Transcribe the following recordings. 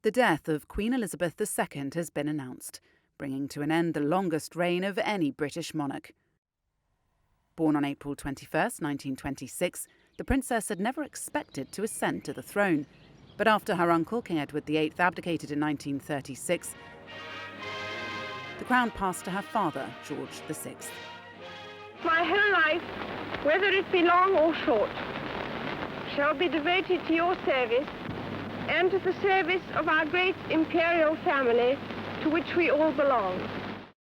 The death of Queen Elizabeth II has been announced, bringing to an end the longest reign of any British monarch. Born on April 21, 1926, the princess had never expected to ascend to the throne. But after her uncle, King Edward VIII, abdicated in 1936, the crown passed to her father, George VI. My whole life, whether it be long or short, shall be devoted to your service and to the service of our great imperial family to which we all belong.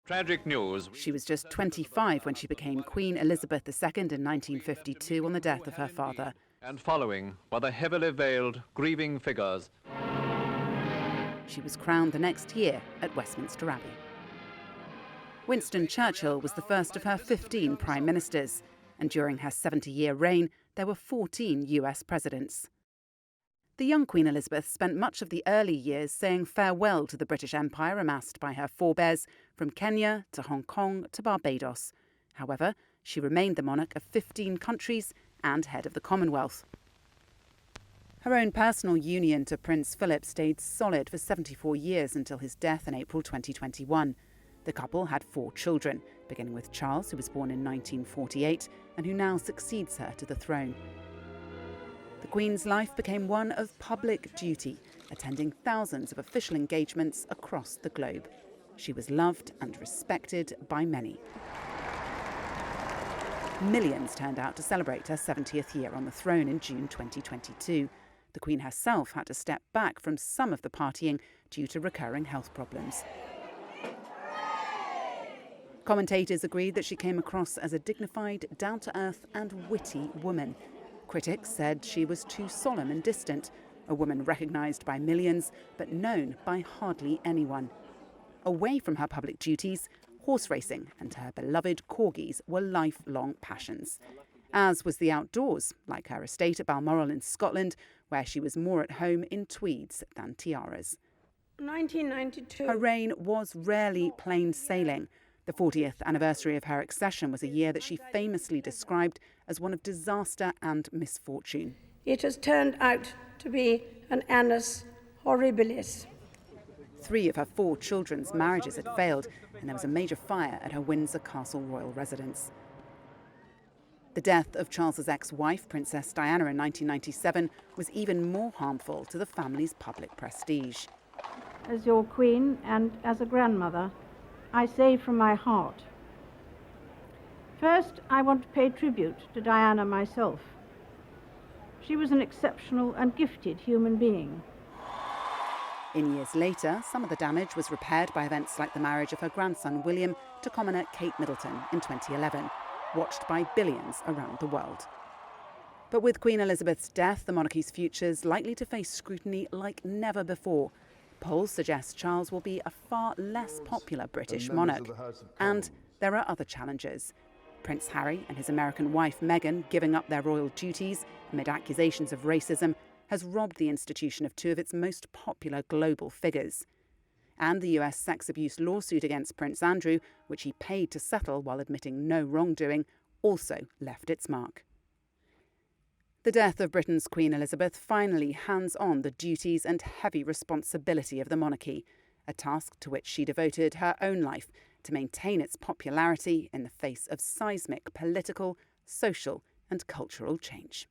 Tragic news. She was just 25 when she became Queen Elizabeth II in 1952 on the death of her father. And following were the heavily veiled, grieving figures. She was crowned the next year at Westminster Abbey. Winston Churchill was the first of her 15 prime ministers, and during her 70-year reign, there were 14 US presidents. The young Queen Elizabeth spent much of the early years saying farewell to the British Empire amassed by her forebears from Kenya to Hong Kong to Barbados. However, she remained the monarch of 15 countries and head of the Commonwealth. Her own personal union to Prince Philip stayed solid for 74 years until his death in April 2021. The couple had 4 children, beginning with Charles, who was born in 1948 and who now succeeds her to the throne. The Queen's life became one of public duty, attending thousands of official engagements across the globe. She was loved and respected by many. Millions turned out to celebrate her 70th year on the throne in June 2022. The Queen herself had to step back from some of the partying due to recurring health problems. Commentators agreed that she came across as a dignified, down-to-earth and witty woman. Critics said she was too solemn and distant, a woman recognised by millions but known by hardly anyone. Away from her public duties, horse racing and her beloved corgis were lifelong passions, as was the outdoors, like her estate at Balmoral in Scotland, where she was more at home in tweeds than tiaras. 1992. Her reign was rarely plain sailing. The 40th anniversary of her accession was a year that she famously described as one of disaster and misfortune. It has turned out to be an annus horribilis. 3 of her 4 children's marriages had failed, and there was a major fire at her Windsor Castle royal residence. The death of Charles's ex-wife, Princess Diana, in 1997 was even more harmful to the family's public prestige. As your queen and as a grandmother, I say from my heart, first, I want to pay tribute to Diana myself. She was an exceptional and gifted human being. In years later, some of the damage was repaired by events like the marriage of her grandson William to commoner Kate Middleton in 2011, watched by billions around the world. But with Queen Elizabeth's death, the monarchy's future is likely to face scrutiny like never before. Polls suggest Charles will be a far less popular British monarch. And there are other challenges. Prince Harry and his American wife Meghan giving up their royal duties amid accusations of racism has robbed the institution of 2 of its most popular global figures. And the US sex abuse lawsuit against Prince Andrew, which he paid to settle while admitting no wrongdoing, also left its mark. The death of Britain's Queen Elizabeth finally hands on the duties and heavy responsibility of the monarchy, a task to which she devoted her own life to maintain its popularity in the face of seismic political, social and cultural change.